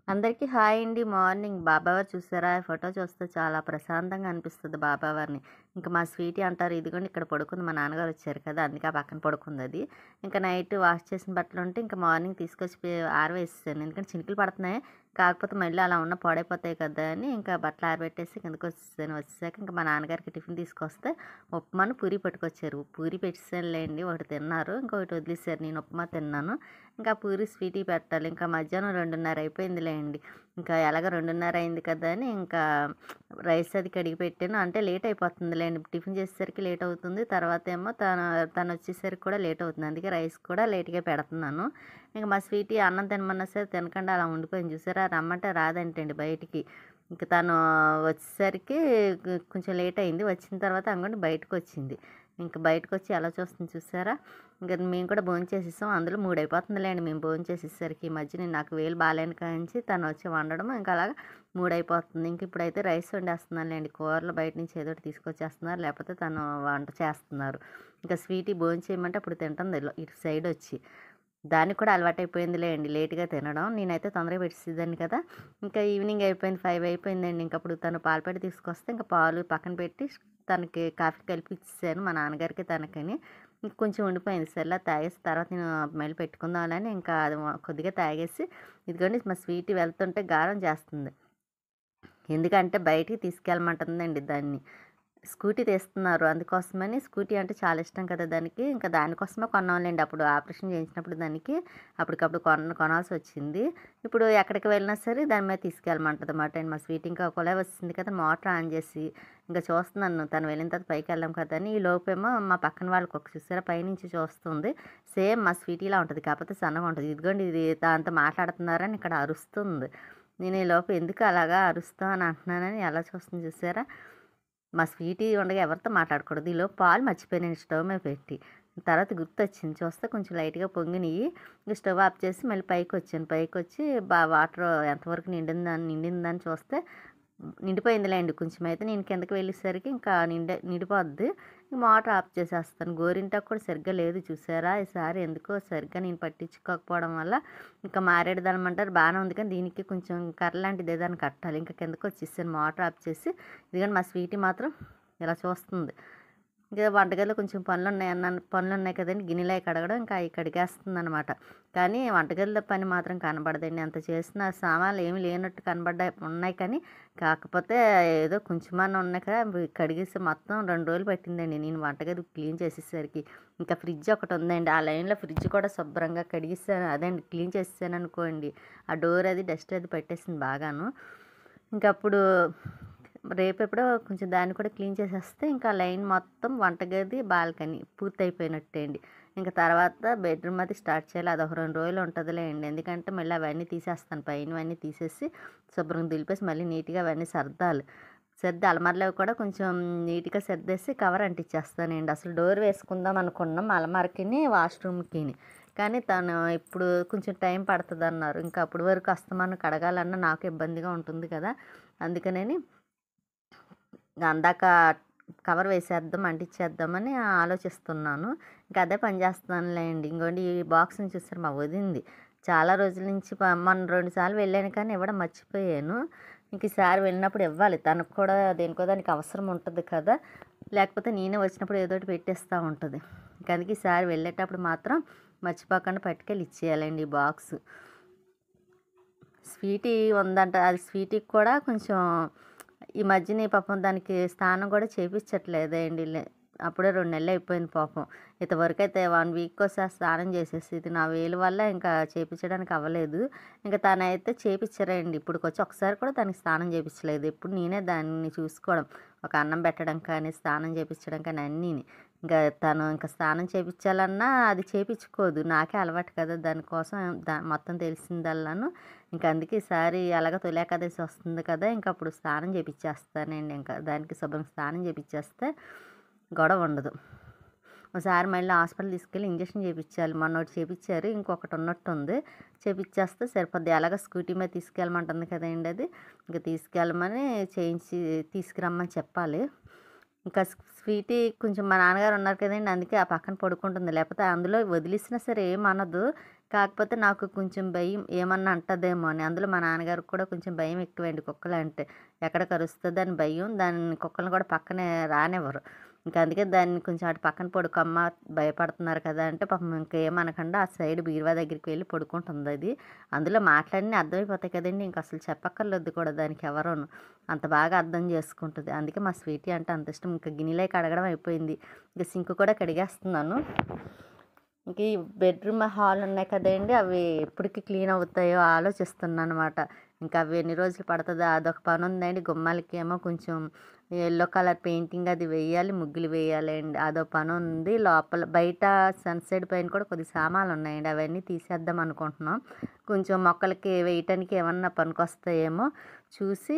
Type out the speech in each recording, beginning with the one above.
అందరికీ హాయ్ అండి. మార్నింగ్ బాబావారు చూసారా? ఫోటో చూస్తే చాలా ప్రశాంతంగా అనిపిస్తది బాబావారిని. ఇంక మా స్వీటీ అంటారు, ఇదిగోండి ఇక్కడ పడుకుంది. మా నాన్నగారు వచ్చారు కదా! అందుకే ఆ పక్కన పడుకుందది. ఇంక నైట్ వాష్ చేసిన బట్టలుంటే ఇంక మార్నింగ్ తీసుకొచ్చి ఆరవేసేసాను. ఎందుకంటే చినుకులు పడుతున్నాయి. కాకపోతే మళ్ళీ అలా ఉన్న పాడైపోతాయి కదా అని ఇంకా బట్టలు ఆరబెట్టేసి కిందకొచ్చేసాను. వచ్చేసాక ఇంక మా నాన్నగారికి టిఫిన్ తీసుకొస్తే ఉప్మాను, పూరి పట్టుకొచ్చారు. పూరి పెట్టేసానులేండి. ఒకటి తిన్నారు. ఇంకొకటి వదిలేసారు. నేను ఉప్మా తిన్నాను. ఇంకా పూరి స్వీటీ పెట్టాలి. ఇంకా మధ్యాహ్నం 2:30 అయిపోయిందిలేండి. ఇంకా ఎలాగో 2:30 అయింది కదా అని ఇంకా రైస్ అది కడిగి పెట్టాను. అంటే లేట్ అయిపోతుందిలేండి. టిఫిన్ చేసేసరికి లేట్ అవుతుంది. తర్వాత ఏమో తను వచ్చేసరికి కూడా లేట్ అవుతుంది. అందుకే రైస్ కూడా లేట్‌గా పెడుతున్నాను. ఇంక మా స్వీటీ అన్నం తినమన్నా సరే తినకుండా అలా ఉండిపోయింది చూసారా? రమ్మంటే రాదంటండి బయటికి. ఇంక తను వచ్చేసరికి కొంచెం లేట్ అయింది. వచ్చిన తర్వాత అంగడి బయటకొచ్చింది. ఇంక బయటకొచ్చి ఎలా చూస్తుంది చూసారా? ఇంక మేము కూడా భోంచేసేసాం. అందులో 3 అయిపోతుందిలేండి మేము భోంచేసేసరికి. ఈ మధ్య నాకు వేలు బాలేని కానించి తను వచ్చి వండడం ఇంక అలాగా 3 అయిపోతుంది. ఇంక ఇప్పుడైతే రైస్ వండేస్తున్నానులేండి. కూరలు బయట నుంచి ఏదో ఒకటి తీసుకొచ్చేస్తున్నారు. లేకపోతే తను వంట చేస్తున్నారు. ఇంకా స్వీటీ భోంచేయమంటే అప్పుడు తింటుంది ఇటు సైడొచ్చి. దానికి కూడా అలవాటైపోయిందిలేండి లేట్‌గా తినడం. నేనైతే తొందరగా పెట్టేసేదాన్ని కదా! ఇంకా ఈవినింగ్ అయిపోయింది. 5 అయిపోయిందండి. ఇంకప్పుడు తను పాలపాకెట్ తీసుకొస్తే ఇంక పాలు పక్కన పెట్టి తనకి కాఫీ కలిపి ఇచ్చేసాను. మా నాన్నగారికి, తనకని. ఇంక కొంచెం ఉండిపోయింది. సర్లే తాగేసి తర్వాత నేను మళ్ళీ పెట్టుకుందాంలే అని ఇంకా అది కొద్దిగా తాగేసి ఇదిగోండి మా స్వీటీ వెళ్తుంటే గారం చేస్తుంది. ఎందుకంటే బయటికి తీసుకెళ్ళమంటుందండి దాన్ని. స్కూటీ తీస్తున్నారు. అందుకోసమని స్కూటీ అంటే చాలా ఇష్టం కదా దానికి. ఇంకా దానికోసమే కొన్నాంలెండి. అప్పుడు ఆపరేషన్ చేయించినప్పుడు దానికి అప్పటికప్పుడు కొనాల్సొచ్చింది. ఇప్పుడు ఎక్కడికి వెళ్ళినా సరే దాని మీద తీసుకెళ్ళమంటదన్నమాట. మా స్వీటీ ఇంకా కొలాయి వచ్చింది కదా! మోటార్ ఆన్ చేసి ఇంక చూస్తున్నాను. తను వెళ్ళిన తర్వాత పైకెళ్దాం కదా అని. ఈ లోపేమో మా పక్కన వాళ్ళకి చూసారా పైనుంచి చూస్తుంది. సేమ్ మా స్వీటీలా ఉంటది. కాకపోతే సన్నగా ఉంటది. ఇదిగోండి ఇది దాంతో మాట్లాడుతున్నారని ఇక్కడ అరుస్తుంది. నేను ఈలోపు ఎందుకు అలాగా అరుస్తావు అని అంటున్నానని ఎలా చూస్తుంది చూసారా? మా స్వీటీ ఉండగా ఎవరితో మాట్లాడకూడదు. ఈలోపు పాలు మర్చిపోయానండి స్టవ్ మీద పెట్టి. తర్వాత గుర్తొచ్చింది. చూస్తే కొంచెం లైట్‌గా పొంగినియి. ఇంక స్టవ్ ఆఫ్ చేసి మళ్ళీ పైకొచ్చాను. పైకొచ్చి వాటర్ ఎంతవరకు నిండిందని చూస్తే నిండిపోయిందిలేండి కొంచెం అయితే. నేను కిందకి వెళ్ళేసరికి ఇంకా నిండిపోద్ది. మోటార్ ఆఫ్ చేసేస్తాను. గోరింటాకు కూడా సరిగ్గా లేదు చూసారా? ఈసారి ఎందుకో సరిగ్గా నేను పట్టించుకోకపోవడం వల్ల ఇంకా మారేడుదలమంటారు బాగానే ఉంది కానీ దీనికి కొంచెం కర్ర లాంటిది ఏదైనా కట్టాలి. ఇంకా కిందకొచ్చేసాను మోటార్ ఆఫ్ చేసి. ఇదిగోండి మా స్వీటీ మాత్రం ఇలా చూస్తుంది. ఇంకా వంటగదిలో కొంచెం పనులున్నాయి కదండీ! గిన్నెలయి కడగడం ఇంకా అయి కడిగేస్తుందనమాట. కానీ వంటగదిలో పని మాత్రం కనబడదండి. ఎంత చేసినా సామాన్లు ఏమి లేనట్టు ఉన్నాయి కానీ, కాకపోతే ఏదో కొంచెమన్నా ఉన్నాయి కదా! అవి కడిగేసి మొత్తం 2 రోజులు పట్టిందండి నేను వంటగది క్లీన్ చేసేసరికి. ఇంకా ఫ్రిడ్జ్ ఒకటుందండి. ఆ లైన్‌లో ఫ్రిడ్జ్ కూడా శుభ్రంగా కడిగేసాను. అదేండి క్లీన్ చేసేసాననుకోండి. ఆ డోర్ అది డస్ట్ అది పట్టేసింది బాగాను. ఇంకప్పుడు రేపెప్పుడో కొంచెం దాన్ని కూడా క్లీన్ చేసేస్తే ఇంకా లైన్ మొత్తం వంటగది, బాల్కనీ పూర్తయిపోయినట్టే అండి. ఇంక తర్వాత బెడ్‌రూమ్ అది స్టార్ట్ చేయాలి. అదొక 2 రోజులు ఉంటదిలేండి. ఎందుకంటే మళ్ళీ అవన్నీ తీసేస్తాను. పైనవన్నీ తీసేసి శుభ్రంగా దులిపేసి మళ్ళీ నీట్‌గా అవన్నీ సర్దాలి. సర్ది అలమారలో కూడా కొంచెం నీట్‌గా సర్దేసి కవర్ అంటించేస్తానండి. అసలు డోర్ వేసుకుందాం అనుకున్నాం అలమారకిని, వాష్‌రూమ్‌కిని. కానీ తను ఇప్పుడు కొంచెం టైం పడతదన్నారు. ఇంకా అప్పటి వరకు అస్తమానం కడగాలన్నా నాకు ఇబ్బందిగా ఉంటుంది కదా! అందుకనని అందాక కవర్ వేసేద్దాం, అంటించేద్దామని ఆలోచిస్తున్నాను. ఇంక అదే పని చేస్తున్నానులేండి. ఇంగోండి ఈ బాక్స్‌ని చూసారా మా వదినది. చాలా రోజుల నుంచి మొన్న 2 సార్లు వెళ్ళాను కానీ ఇవ్వడం మర్చిపోయాను. ఇంక ఈసారి వెళ్ళినప్పుడు ఇవ్వాలి. తనకు కూడా దేనికో దానికి అవసరం ఉంటది కదా! లేకపోతే నేనే వచ్చినప్పుడు ఏదో ఒకటి పెట్టేస్తా ఉంటది. ఇంక అందుకే ఈసారి వెళ్ళేటప్పుడు మాత్రం మర్చిపోకుండా పట్టుకెళ్ళి ఇచ్చేయాలండి ఈ బాక్సు. స్వీటీ ఉందంట. అది స్వీటీకి కూడా కొంచెం ఈ మధ్యనే పాపం దానికి స్నానం కూడా చేపించట్లేదండి. అప్పుడే 2 నెలలు అయిపోయింది పాపం. ఇంతవరకైతే 1 వీక్‌కోసారి స్నానం చేసేసేది. నా వేలు వల్ల ఇంకా చేపించడానికి అవ్వలేదు. ఇంక తనైతే చేపించరండి. ఇప్పటికొచ్చి ఒకసారి కూడా దానికి స్నానం చేపించలేదు. ఎప్పుడు నేనే దాన్ని చూసుకోవడం. ఒక అన్నం పెట్టడం కానీ, స్నానం చేపించడం కానీ అన్నీని. ఇంకా తను ఇంకా స్నానం చేపించాలన్నా అది చేపించుకోదు. నాకే అలవాటు కదా! దానికోసం మొత్తం తెలిసిందల్లాను ఇంక అందుకే ఈసారి ఎలాగో తొలి ఏకాదశి వస్తుంది కదా! ఇంక అప్పుడు స్నానం చేపిచ్చేస్తానండి. ఇంకా దానికి శుభ్రంగా స్నానం చేపిచ్చేస్తే గొడవ ఉండదు. ఒకసారి మళ్ళీ హాస్పిటల్ తీసుకెళ్ళి ఇంజెక్షన్ చేపిచ్చాలి. మొన్నొకటి చేపిచ్చారు. ఇంకొకటి ఉన్నట్టుంది. చేపిచ్చేస్తే సరిపోద్ది. ఎలాగో స్కూటీ మీద తీసుకెళ్ళమంటుంది కదండీ అది. ఇంక తీసుకెళ్ళమని చేయించి తీసుకురమ్మని చెప్పాలి. ఇంకా స్వీటీ కొంచెం మా నాన్నగారు ఉన్నారు కదండీ! అందుకే ఆ పక్కన పడుకుంటుంది. లేకపోతే అందులో వదిలేసినా సరే ఏమనదు. కాకపోతే నాకు కొంచెం భయం ఏమన్నా అంటదేమో అని. అందులో మా నాన్నగారికి కూడా కొంచెం భయం ఎక్కువండి కుక్కలంటే. ఎక్కడ కరుస్తదని భయం. కుక్కల్ని కూడా పక్కనే రానివ్వరు. ఇంక అందుకే దాన్ని కొంచెం అటు పక్కన పడుకోమ్మా భయపడుతున్నారు కదా అంటే పాపం ఇంకేమనకుండా ఆ సైడ్ బీరువా దగ్గరికి వెళ్ళి పడుకుంటుందది. అందులో మాటలన్నీ అర్థమైపోతాయి కదండీ! ఇంక అసలు చెప్పక్కర్లేదు కూడా దానికి ఎవరును. అంత బాగా అర్థం చేసుకుంటది. అందుకే మా స్వీటీ అంటే అంత ఇష్టం. ఇంక గిన్నెలయి కడగడం అయిపోయింది. ఇంక సింక్ కూడా కడిగేస్తున్నాను. ఇంక ఈ బెడ్రూమ్, హాల్ ఉన్నాయి కదండీ! అవి ఎప్పటికి క్లీన్ అవుతాయో ఆలోచిస్తున్నానమాట. ఇంకా అవి ఎన్ని రోజులు పడతదో అదొక పనుందండి. గుమ్మాలకేమో కొంచెం యెల్లో కలర్ పెయింటింగ్ అది వేయాలి. ముగ్గులు వేయాలండి. అదో పనుంది. లోపల బయట సన్‌సైడ్ పైన కూడా కొద్ది సామాన్లున్నాయండి. అవన్నీ తీసేద్దాం అనుకుంటున్నాం. కొంచెం మొక్కలకి వేయటానికి ఏమన్నా పనికొస్తాయేమో చూసి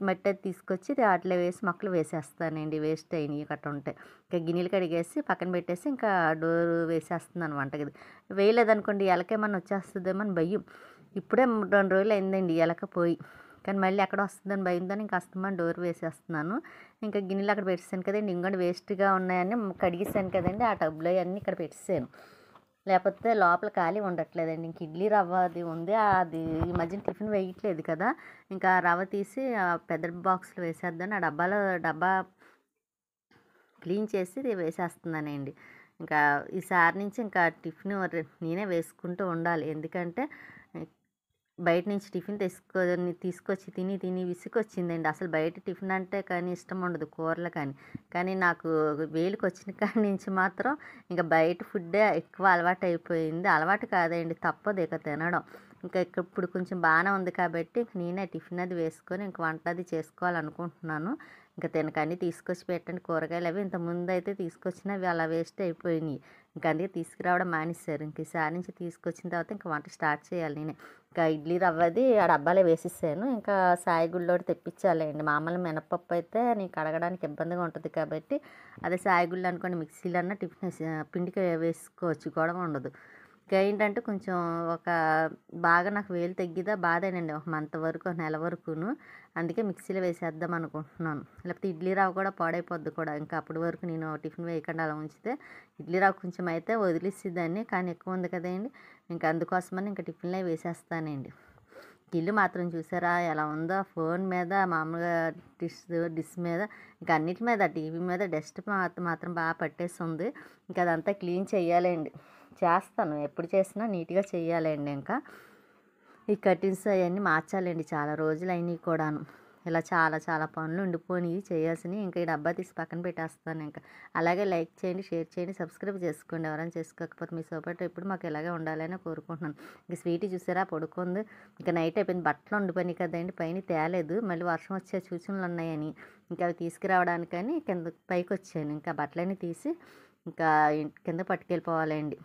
మట్టి అది తీసుకొచ్చి ఆటిలో వేసి మొక్కలు వేసేస్తానండి. వేస్ట్ అయినయి గట్ట ఉంటే. ఇంకా గిన్నెలు కడిగేసి పక్కన పెట్టేసి ఇంకా డోరు వేసేస్తున్నాను వంటగది. వేయలేదనుకోండి ఎలకేమన్నా వచ్చేస్తదేమో అని భయం. ఇప్పుడే 2 రోజులు అయిందండి ఎలక పోయి. కానీ మళ్ళీ ఎక్కడ వస్తుందని భయంతోని ఇంక అస్తమాను డోర్ వేసేస్తున్నాను. ఇంకా గిన్నెలు అక్కడ పెట్టేసాను కదండీ! ఇంకోండి వేస్ట్‌గా ఉన్నాయని కడిగేసాను కదండీ! ఆ టబ్‌లో అన్నీ ఇక్కడ పెట్టేసాను. లేకపోతే లోపల ఖాళీ ఉండట్లేదండి. ఇంక ఇడ్లీ రవ్వ అది ఉంది. అది ఈ మధ్యన టిఫిన్ వేయట్లేదు కదా! ఇంకా రవ్వ తీసి పెద్ద బాక్స్‌లో వేసేద్దామని ఆ డబ్బా క్లీన్ చేసి వేసేస్తున్నానండి. ఇంకా ఈసారి నుంచి ఇంకా టిఫిను నేనే వేసుకుంటూ ఉండాలి. ఎందుకంటే బయట నుంచి టిఫిన్ తీసుకొచ్చి తిని విసుగొచ్చిందండి. అసలు బయట టిఫిన్ అంటే కానీ ఇష్టం ఉండదు కూరలు కానీ. కానీ నాకు వేలుకొచ్చిన కాడి నుంచి మాత్రం ఇంక బయట ఫుడ్డే ఎక్కువ అలవాటయిపోయింది. అలవాటు కాదండి తప్పదు ఇక తినడం. ఇంకా ఇప్పుడు కొంచెం బాగానే ఉంది కాబట్టి ఇంక నేనే టిఫిన్ అది వేసుకొని ఇంక వంట అది చేసుకోవాలనుకుంటున్నాను. ఇంక తినకండి తీసుకొచ్చి పెట్టండి కూరగాయలు అవి ఇంతకుముందయితే తీసుకొచ్చినవి అలా వేస్ట్ అయిపోయినాయి. ఇంక అందుకే తీసుకురావడం మానేశారు. ఇంక ఈసారి నుంచి తీసుకొచ్చిన తర్వాత ఇంక వంట స్టార్ట్ చేయాలి నేనే. ఇంకా ఇడ్లీ రవ్వది ఆ డబ్బాలో వేసేసాను. ఇంకా సాయి గుళ్ళోటి తెప్పించాలండి. మామూలు మినపప్పు అయితే నీకు కడగడానికి ఇబ్బందిగా ఉంటుంది కాబట్టి అదే సాయి గుళ్ళు అనుకోండి మిక్సీలన్నా పిండికి వేసుకోవచ్చు గొడవ ఉండదు. ఇంకా ఏంటంటే కొంచెం ఒక బాగా నాకు వేలు తగ్గిదా బాధేనండి. ఒక మంత్ వరకు నెల వరకును. అందుకే మిక్సీలో వేసేద్దాం అనుకుంటున్నాను. లేకపోతే ఇడ్లీ రవ్వ కూడా పాడైపోద్ది కూడా. ఇంకా అప్పటి వరకు నేను టిఫిన్ వేయకుండా అలా ఉంచితే ఇడ్లీ రవ్వ కొంచెం అయితే వదిలేసేదాన్ని. కానీ ఎక్కువ ఉంది కదండీ! ఇంక అందుకోసమని ఇంక టిఫిన్‌లో వేసేస్తానండి. ఇల్లు మాత్రం చూసారా ఎలా ఉందో ఫోన్ మీద మామూలుగా డిష్ మీద ఇంకా అన్నిటి మీద టీవీ మీద డస్ట్ మాత్రం బాగా పట్టేస్తుంది. ఇంకా అదంతా క్లీన్ చేయాలండి. చేస్తాను ఎప్పుడు చేసినా నీట్‌గా చేయాలండి ఇంకా. ఈ కర్టెన్స్ అవన్నీ మార్చాలండి. చాలా రోజులయినాయి కూడాను. ఇలా చాలా చాలా పనులు ఉండిపోయినాయి చేయాల్సినవి. ఇంకా ఈ డబ్బా తీసి పక్కన పెట్టేస్తాను ఇంకా. అలాగే లైక్ చేయండి, షేర్ చేయండి, సబ్స్క్రైబ్ చేసుకోండి. ఎవరైనా చేసుకోకపోతే మీ సపోర్ట్ ఎప్పుడు మాకు ఇలాగే ఉండాలని కోరుకుంటున్నాను. ఇంక స్వీటీ చూసారా పడుకుంది. ఇంకా నైట్ అయిపోయింది. బట్టలు ఉండిపోయినాయి కదండీ పైన తేలేదు. మళ్ళీ వర్షం వచ్చే సూచనలు ఉన్నాయని ఇంకా అవి తీసుకురావడానికని పైకి వచ్చాను. ఇంకా బట్టలన్నీ తీసి ఇంకా కింద పట్టుకెళ్ళిపోవాలండి.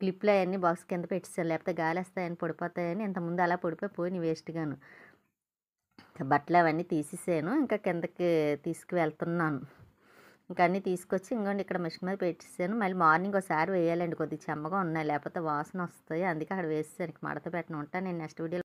క్లిప్లు అవన్నీ బాక్స్ కింద పెట్టేసాను. లేకపోతే గాలేస్తాయని పడిపోతాయని ఇంతకుముందు అలా పోయినాయి వేస్ట్‌గాను. బట్టలు అవన్నీ తీసేసాను. ఇంకా కిందకి తీసుకువెళ్తున్నాను. ఇంకా అన్నీ తీసుకొచ్చి ఇంగోండి ఇక్కడ మిషన్ మీద పెట్టేసాను. మళ్ళీ మార్నింగ్ ఒకసారి వేయాలండి. కొద్దిగా చెమ్మగా ఉన్నాయి. లేకపోతే వాసన వస్తాయి. అందుకే అక్కడ వేసేసాను. మడత పెట్టను. ఉంటాను నేను నెక్స్ట్ వీడియోలో.